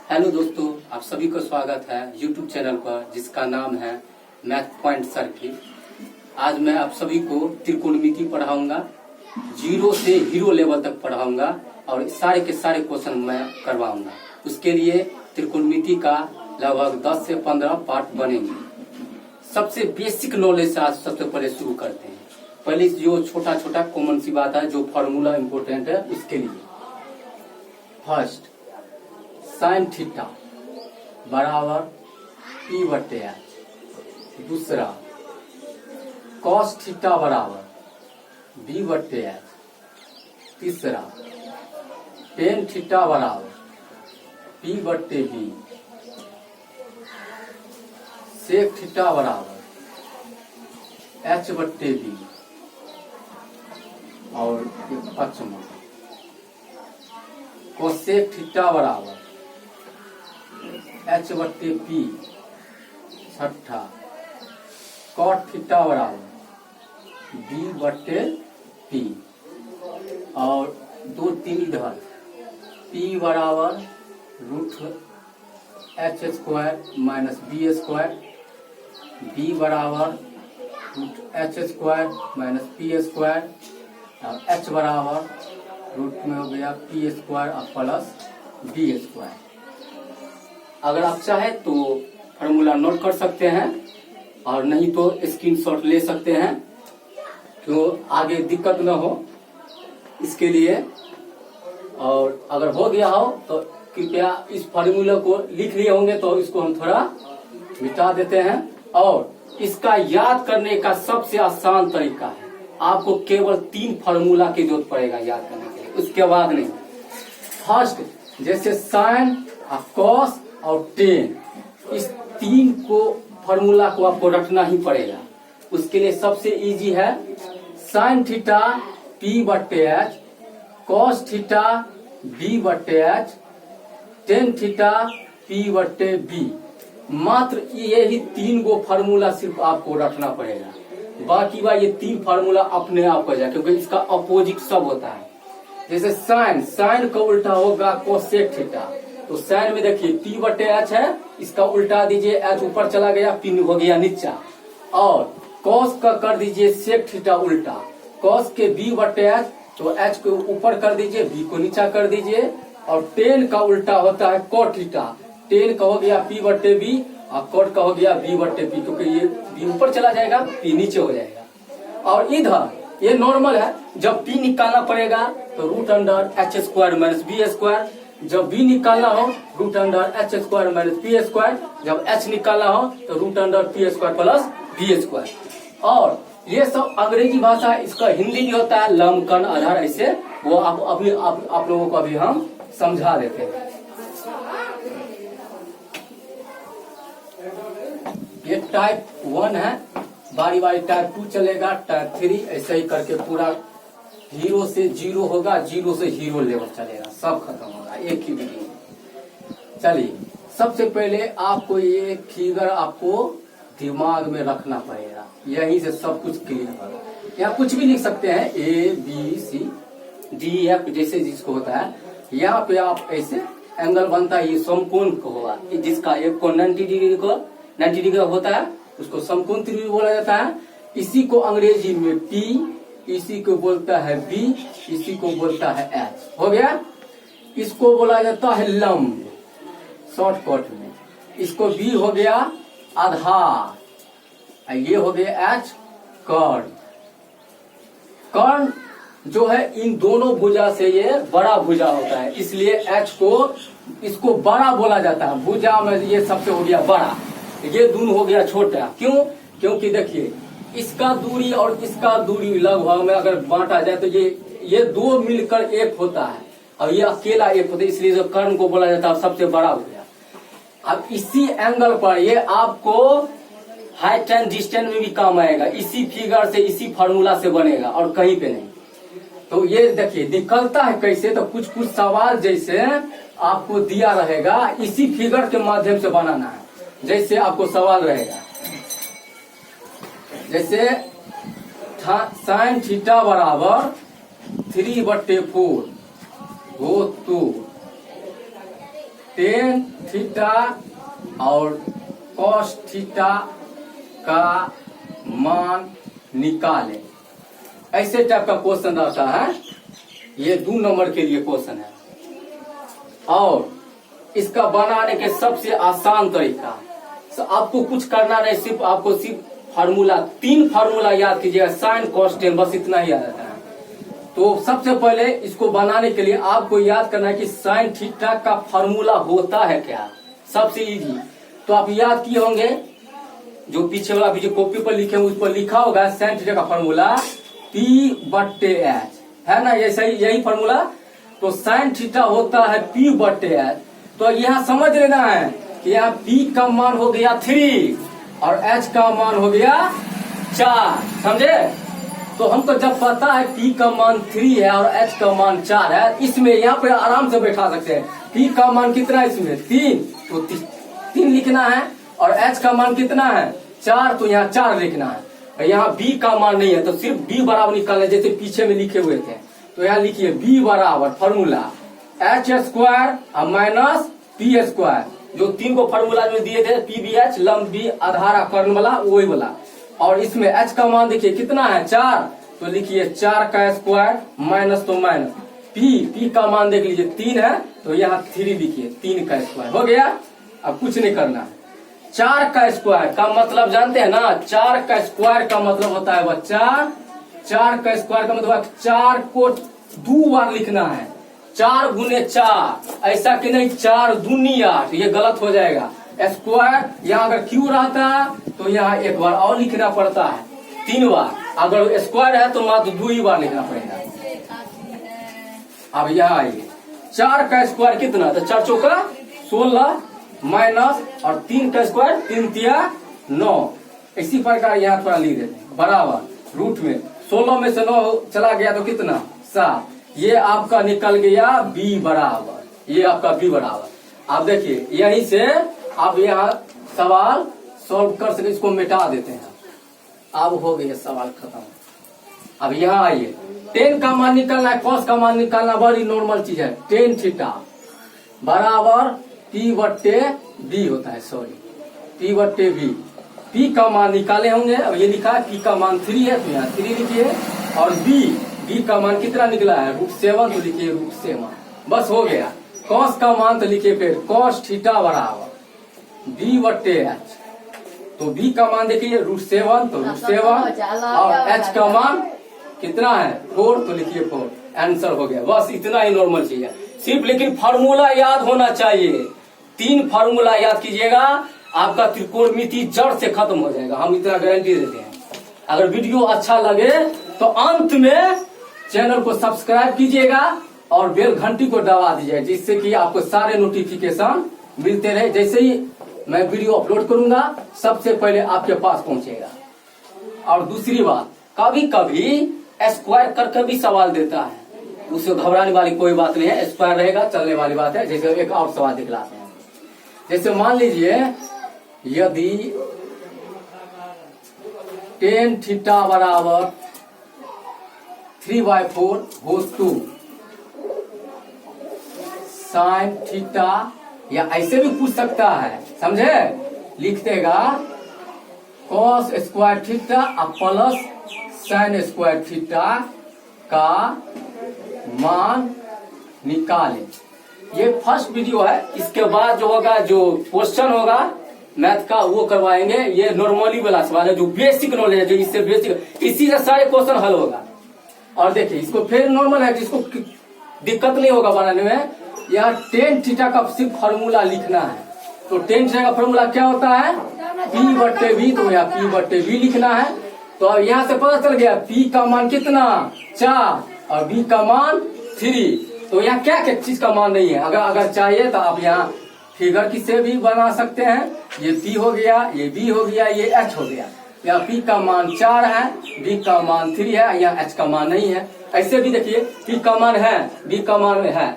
Hello दोस्तों, आप सभी को स्वागत है यूट्यूब चैनल पर जिसका नाम है मैथ पॉइंट सर्किट। आज मैं आप सभी को त्रिकोणमिति पढ़ाऊंगा, जीरो से हीरो लेवल तक पढ़ाऊंगा और सारे के सारे क्वेश्चन मैं करवाऊंगा। उसके लिए त्रिकोणमिति का लगभग 10 से 15 पार्ट बनेंगे। सबसे बेसिक नॉलेज से आज सबसे पहले शुरू करते हैं। पहले जो छोटा छोटा कॉमन सी बात है, जो फॉर्मूला इम्पोर्टेंट है उसके लिए। फर्स्ट, साइन थीटा बराबर पी बटे एच। दूसरा, कॉस थीटा बराबर बी बटे एच। तीसरा, टेन थीटा बराबर पी बटे बी। सेक थीटा बराबर एच बटे बी। और पांचवा, कोसेक थीटा बराबर एच बट्टे पी। छठा, कॉट थीटा बराबर बी बट्टे पी। और 2-3 इधर, पी बराबर root H square minus B square. B बराबर root H square minus P square. और एच बराबर रूट में हो गया पी स्क्वायर और प्लस बी स्क्वायर। अगर आप चाहे तो फॉर्मूला नोट कर सकते हैं और नहीं तो स्क्रीनशॉट ले सकते हैं, क्यों आगे दिक्कत न हो इसके लिए। और अगर हो गया हो तो कृपया इस फॉर्मूला को लिख लिए होंगे तो इसको हम थोड़ा मिटा देते हैं। और इसका याद करने का सबसे आसान तरीका है, आपको केवल 3 फॉर्मूला की जरूरत पड़ेगा याद करने के लिए, उसके बाद नहीं। फर्स्ट, जैसे साइन और कॉस और टेन, इस 3 को फॉर्मूला को आपको रखना ही पड़ेगा। उसके लिए सबसे इजी है साइन थीटा पी बट्टे एच, कॉस थीटा बी बट्टे एच, टेन थीटा पी बट्टे बी। मात्र यही 3 गो फॉर्मूला सिर्फ आपको रखना पड़ेगा। बाकी बात ये 3 फार्मूला अपने आप हो जाए, क्योंकि इसका अपोजिट सब होता है। जैसे साइन, साइन का उल्टा होगा कोसेक थीटा। तो साइन में देखिए पी बटे एच है, इसका उल्टा दीजिए, एच ऊपर चला गया, पी हो गया नीचा। और कॉस का कर दीजिए सेक थीटा उल्टा, कॉस के बी बटे एच, तो एच को ऊपर कर दीजिए, बी को नीचा कर दीजिए। और टेन का उल्टा होता है कॉट थीटा, टेन का हो गया पी बटे बी और कॉट का हो गया बी बटे पी, क्योंकि ये बी ऊपर चला जाएगा, पी नीचे हो जाएगा। और इधर ये नॉर्मल है, जब पी निकालना पड़ेगा तो root under H square minus B square. जब बी निकालना हो root under H square minus P square. जब एच निकालना हो तो root under P square plus B square. और ये सब अंग्रेजी भाषा, इसका हिंदी भी होता है लम कण आधार, ऐसे वो आप लोगों को अभी हम समझा देते हैं। ये टाइप 1 है, बारी बारी टाइप 2 चलेगा, टाइप 3 ऐसे ही करके पूरा हीरो से जीरो होगा, जीरो से हीरो लेवल चलेगा, सब खत्म होगा एक ही वीडियो में। चलिए, सबसे पहले आपको ये फिगर आपको दिमाग में रखना पड़ेगा, यहीं से सब कुछ क्लियर होगा। यहाँ कुछ भी लिख सकते हैं, A B C D F जैसे जिसको होता है। यहाँ पे आप ऐसे एंगल बनता है, ये समकोण को होगा, जिसका एक को 90 डिग्री होता है, उसको समकोण त्रिभुज बोला जाता है। इसी को अंग्रेजी में पी, इसी को बोलता है बी, इसी को बोलता है एच। हो गया। इसको बोला जाता है लंब शॉर्टकट में। इसको बी हो गया आधार, ये हो गया एच कर्ण। कर्ण जो है इन दोनों भुजा से ये बड़ा भुजा होता है, इसलिए एच को इसको बड़ा बोला जाता है। भुजा में ये सबसे हो गया बड़ा, ये दोनों हो गया छोटा। क्यों? क्योंकि देखिए इसका दूरी और इसका दूरी लगभग में अगर बांटा जाए तो ये 2 मिलकर 1 होता है और ये अकेला 1 होता है, इसलिए जो कर्ण को बोला जाता है सबसे बड़ा हो गया। अब इसी एंगल पर ये आपको हाइट एंड डिस्टेंस में भी काम आएगा, इसी फिगर से, इसी फार्मूला से बनेगा और कहीं पे नहीं। तो ये देखिए निकलता है कैसे, तो कुछ कुछ सवाल जैसे आपको दिया रहेगा, इसी फिगर के माध्यम से बनाना है। जैसे आपको सवाल रहेगा, जैसे साइन थीटा बराबर 3/4 हो तो टेन थीटा और कॉस थीटा का मान निकालें। ऐसे टाइप का क्वेश्चन आता है, ये 2 नंबर के लिए क्वेश्चन है। और इसका बनाने के सबसे आसान तरीका, आपको कुछ करना नहीं, सिर्फ आपको फार्मूला 3 फार्मूला याद कीजिएगा, साइन कॉस टेन, बस इतना ही याद रखना है। तो सबसे पहले इसको बनाने के लिए आपको याद करना है कि साइन थीटा का फार्मूला होता है क्या, सबसे इजी। तो आप याद किए होंगे, जो पीछे वाला भी जो कॉपी पर लिखे उस पर लिखा होगा साइन थीटा का फार्मूला P/H है ना, ये सही, यही फार्मूला। तो साइन थीटा होता है P/H। तो यहाँ समझ लेना है कि यहाँ P का मान हो गया 3 और H का मान हो गया 4, समझे। तो हमको जब पता है P का मान 3 है और H का मान 4 है, इसमें यहाँ पे आराम से बैठा सकते हैं। P का मान कितना है इसमें 3, तो 3 लिखना है, और H का मान कितना है 4, तो यहाँ 4 लिखना है। और यहाँ B का मान नहीं है तो सिर्फ B बराबर निकालना, जैसे पीछे में लिखे हुए थे। तो यहाँ लिखिए B बराबर फार्मूला H² माइनस P², जो 3 को फार्मूला जो दिए थे PBH, लंब B, आधार कर्ण वाला, वही वाला। और इसमें H का मान देखिए कितना है 4, तो लिखिए 4 का स्क्वायर माइनस तो माइनस, P का मान देख लीजिए 3 है, तो यहाँ 3 लिखिए, 3 का स्क्वायर हो गया। अब कुछ नहीं करना है। 4 का स्क्वायर का मतलब जानते हैं ना, 4 का स्क्वायर का मतलब होता है बच्चा, 4 का स्क्वायर का मतलब 4 को 2 बार लिखना है, 4 गुने 4, ऐसा कि नहीं 4 दूनी 8, ये गलत हो जाएगा। स्क्वायर यहाँ अगर क्यू रहता तो यहाँ एक बार और लिखना पड़ता है, 3 बार। अगर स्क्वायर है तो मात्र 2 ही बार लिखना पड़ेगा। अब यहाँ आइए, 4 का स्क्वायर कितना, तो 4 चौका 16 माइनस और 3 का स्क्वायर 3 तिया 9। इसी प्रकार यहाँ थोड़ा लिख देते हैं, बराबर रूट में 16 में से 9 चला गया तो कितना 7, ये आपका निकल गया B बराबर, ये आपका B बराबर। आप देखिए यहीं से आप यहाँ सवाल सॉल्व कर सके, इसको मिटा देते हैं। अब हो गया सवाल खत्म। अब यहाँ आइए, टेन का मान निकालना है, कॉस का मान निकालना बड़ी नॉर्मल चीज है। टेन थीटा बराबर P/B होता है, सॉरी P/B। P का मान निकाले होंगे, अब ये लिखा है P का मान 3 है, तो यहाँ 3 लिखिए। और B का मान कितना निकला है √7, तो लिखिए √7, बस हो गया। कॉस का मान तो लिखिए फिर कॉस थीटा बराबर B/H। तो B का मान देखिए √7, तो √7, और H का मान कितना है 4, तो लिखिए 4, आंसर हो गया। बस इतना ही नॉर्मल चीज है सिर्फ, लेकिन फार्मूला याद होना चाहिए। 3 फार्मूला याद कीजिएगा, आपका त्रिकोणमिति जड़ से खत्म हो जाएगा, हम इतना गारंटी देते हैं। अगर वीडियो अच्छा लगे तो अंत में चैनल को सब्सक्राइब कीजिएगा और बेल घंटी को दबा दीजिएगा, जिससे कि आपको सारे नोटिफिकेशन मिलते रहे। जैसे ही मैं वीडियो अपलोड करूंगा सबसे पहले आपके पास पहुंचेगा। और दूसरी बात, कभी कभी स्क्वायर करके भी सवाल देता है, उससे घबराने वाली कोई बात नहीं है, स्क्वायर रहेगा चलने वाली बात है। जैसे एक और सवाल दिखलाते हैं, जैसे मान लीजिए यदि टेन थीटा बराबर 3/4 होस टू साइन थीटा, या ऐसे भी पूछ सकता है, समझे, लिख देगा cos square theta plus sine square theta का मान निकालें। ये फर्स्ट वीडियो है, इसके बाद जो होगा, जो क्वेश्चन होगा मैथ का वो करवाएंगे। ये नॉर्मली वाला सवाल है, जो बेसिक नॉलेज है, जो इससे बेसिक, इसी से सारे क्वेश्चन हल होगा। और देखिए इसको फिर नॉर्मल है, जिसको दिक्कत नहीं होगा बनाने में। यहाँ टेन थीटा का सिर्फ फार्मूला लिखना है। तो टेन थीटा का फार्मूला क्या होता है P/B, तो यहाँ P/B लिखना है। तो अब यहाँ से पता चल गया P का मान कितना 4 और B का मान 3। तो यहाँ क्या क्या चीज का मान नहीं है, अगर चाहिए तो आप यहाँ फिगर किसे भी बना सकते हैं। ये P हो गया, ये B हो गया, ये H हो गया। यहाँ P का मान 4 है, B का मान 3 है, यहाँ H का मान नहीं है। ऐसे भी देखिए P का मान है, B का मान है,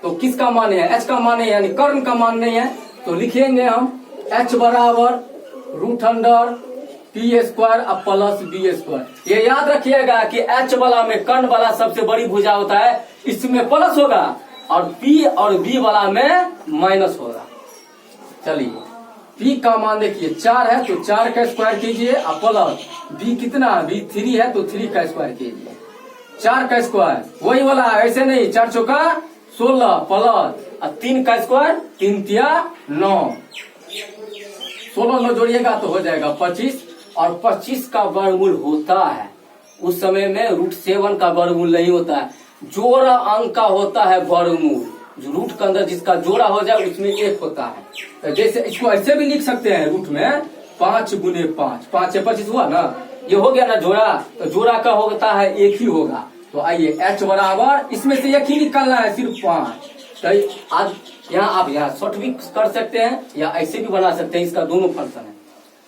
तो किसका मान है H का मान है, यानी कर्ण का मान नहीं है। तो लिखेंगे हम H बराबर √P² प्लस B²। ये याद रखिएगा कि H वाला में कर्ण वाला सबसे बड़ी भुजा होता है, इसमें प्लस होगा और P और B वाला में माइनस होगा। चलिए P का मान देखिए 4 है तो 4 का स्क्वायर कीजिए और प्लस B कितना B 3 है तो 3 का स्क्वायर कीजिए। 4 का स्क्वायर वही वाला, ऐसे नहीं 4 चौका 16 प्लस 3 का स्क्वायर 3 तिया 9, 16 9 जोड़िएगा तो हो जाएगा 25, और 25 का वर्गमूल होता है उस समय में √7 का वर्गमूल नहीं होता है, जोड़ा अंक का होता है वर्गमूल। जो रूट के अंदर जिसका जोड़ा हो जाए उसमें 1 होता है। तो जैसे इसको ऐसे भी लिख सकते हैं रूट में 5 गुने 5, 5 से 25 हुआ ना, ये हो गया ना जोड़ा, तो जोड़ा का होता है 1 ही होगा। तो आइए h बराबर इसमें से 1 ही निकालना है, सिर्फ 5। तो आज यहाँ आप यहाँ शॉर्ट भी कर सकते हैं या ऐसे भी बना सकते हैं, इसका दोनों फंक्शन है।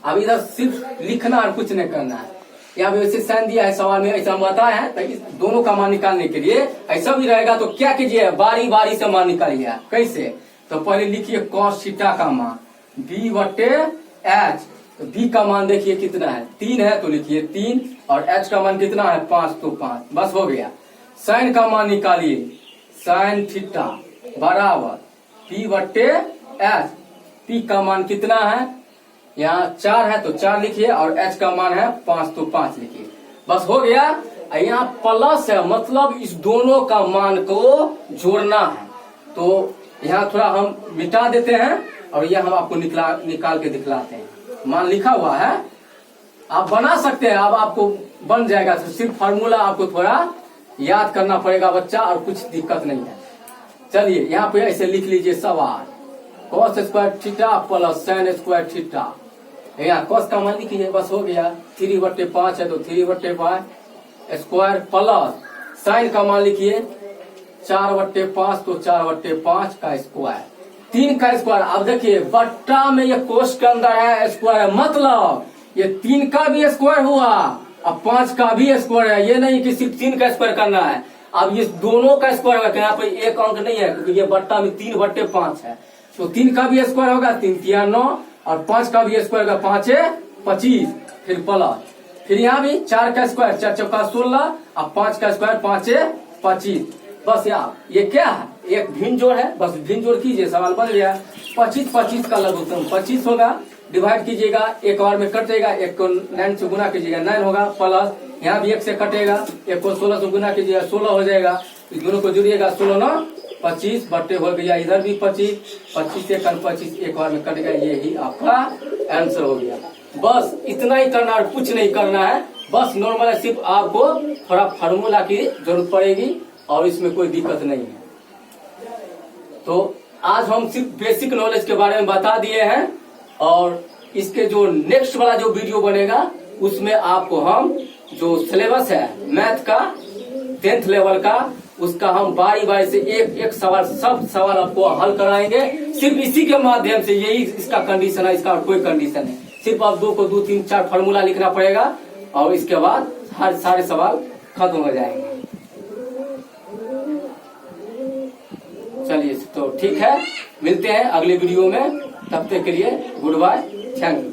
अब इधर सिर्फ लिखना और कुछ नहीं करना है। यहाँ पे वैसे साइन दिया है सवाल में, ऐसा बताया है, तो इस दोनों का मान निकालने के लिए ऐसा भी रहेगा। तो क्या कीजिए, बारी बारी से मान निकालिए। कैसे, तो पहले लिखिए cos थीटा का मान B/H। तो B का मान देखिए कितना है, 3 है तो लिखिए 3, और H का मान कितना है 5, तो 5, बस हो गया। साइन का मान निकालिए, साइन थीटा बराबर P/H। P का मान कितना है, यहाँ 4 है तो 4 लिखिए, और H का मान है 5, तो 5 लिखिए, बस हो गया। यहाँ प्लस है, मतलब इस दोनों का मान को जोड़ना है। तो यहाँ थोड़ा हम मिटा देते हैं और यह हम आपको निकाल के दिखलाते हैं। मान लिखा हुआ है, आप बना सकते हैं, अब आपको बन जाएगा। तो सिर्फ फार्मूला आपको थोड़ा याद करना पड़ेगा बच्चा, और कुछ दिक्कत नहीं है। चलिए यहाँ पे ऐसे लिख लीजिए सवाल, cos square theta plus sine square theta. यहाँ cos का मान लिखिए, बस हो गया। 3/5 है तो 3/5 स्क्वायर, प्लस साइन का मान लिखिए 4/5 तो 4/5 का स्क्वायर, 3 का स्क्वायर। अब देखिए बट्टा में ये कोष के अंदर है स्क्वायर, मतलब ये 3 का भी स्क्वायर हुआ और 5 का भी स्क्वायर है। ये नहीं कि सिर्फ 3 का स्क्वायर करना है, अब ये दोनों का स्क्वायर होगा। यहाँ पे एक अंक नहीं है क्योंकि ये बट्टा में 3/5 है, तो 3 का भी स्क्वायर होगा 3 तिया 9, और 5 का भी स्क्वायर होगा 5 25, फिर प्लस, फिर यहाँ भी 4 का स्क्वायर 4 चौका 16, और 5 का स्क्वायर 5 25। बस यार ये क्या है, एक भिन्न जोड़ है, बस भिन्न जोड़ कीजिए, सवाल बन गया। 25 25 का लघुत्तम 25 होगा, डिवाइड कीजिएगा, एक बार में कट जाएगा, एक को 9 से गुना कीजिएगा 9 होगा, प्लस यहाँ भी 1 से कटेगा, एक को 16 से गुना कीजिएगा 16 हो जाएगा। इस दोनों को जोड़िएगा 16 9 25 बट्टे हो गया, इधर भी 25 25 से 25 एक बार में कट गया, यही आपका आंसर हो गया। बस इतना ही करना और कुछ नहीं करना है, बस नॉर्मल सिर्फ आपको थोड़ा फार्मूला की जरूरत पड़ेगी और इसमें कोई दिक्कत नहीं है। तो आज हम सिर्फ बेसिक नॉलेज के बारे में बता दिए हैं, और इसके जो नेक्स्ट वाला जो वीडियो बनेगा उसमें आपको हम जो सिलेबस है मैथ का 10th लेवल का, उसका हम बारी बारी से एक एक सवाल, सब सवाल आपको हल कराएंगे। सिर्फ इसी के माध्यम से, यही इसका कंडीशन है, इसका कोई कंडीशन है। सिर्फ आप 2 को 2 3 4 फार्मूला लिखना पड़ेगा और इसके बाद हर सारे सवाल खत्म हो जाएंगे। चलिए तो ठीक है, मिलते हैं अगले वीडियो में, तब तक के लिए गुड बाय, थैंक यू।